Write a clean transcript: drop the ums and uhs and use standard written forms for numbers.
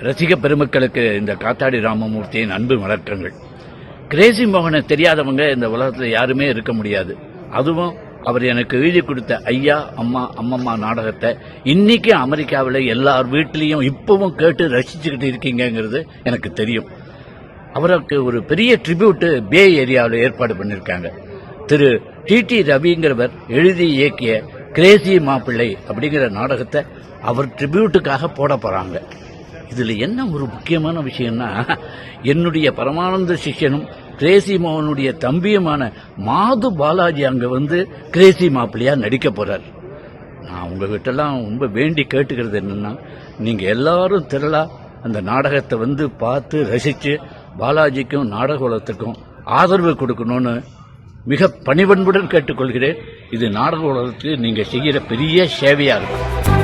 ரசிக பெருமக்களுக்கு இந்த காத்தாடி ராமமூர்த்தியின் அன்பு வணக்கங்கள். கிரேசி மோகனை தெரியாதவங்க இந்த உலகத்தில் யாருமே இருக்க முடியாது. அதுவும் அவர் எனக்கு எழுதி கொடுத்த ஐயா அம்மா அம்மம்மா நாடகத்தை இன்னைக்கு அமெரிக்காவில் எல்லார் வீட்டிலையும் இப்பவும் கேட்டு ரசிச்சுக்கிட்டு இருக்கீங்கிறது எனக்கு தெரியும். அவருக்கு ஒரு பெரிய ட்ரிபியூட்டு பே ஏரியாவில் ஏற்பாடு பண்ணியிருக்காங்க. திரு டி ரவிங்கிறவர் எழுதி இயக்கிய கிரேசி மாப்பிள்ளை அப்படிங்கிற நாடகத்தை அவர் ட்ரிபியூட்டுக்காக போட போறாங்க. இதுல என்ன ஒரு முக்கியமான விஷயம்னா, என்னுடைய பரமானந்த சிஷ்யனும் கிரேசி மோகனுடைய தம்பியுமான மாது பாலாஜி அங்க வந்து கிரேசி மாப்பிள்ளையா நடிக்க போறார். நான் உங்ககிட்டலாம் ரொம்ப வேண்டி கேட்டுக்கிறது என்னன்னா, நீங்க எல்லாரும் திரளா அந்த நாடகத்தை வந்து பார்த்து ரசிச்சு பாலாஜிக்கும் நாடக உலகத்துக்கும் ஆதரவு கொடுக்கணும்னு மிக பணிவன்புடன் கேட்டுக்கொள்கிறேன். இது நாடக உலகத்துக்கு நீங்க செய்கிற பெரிய சேவையா இருக்கும்.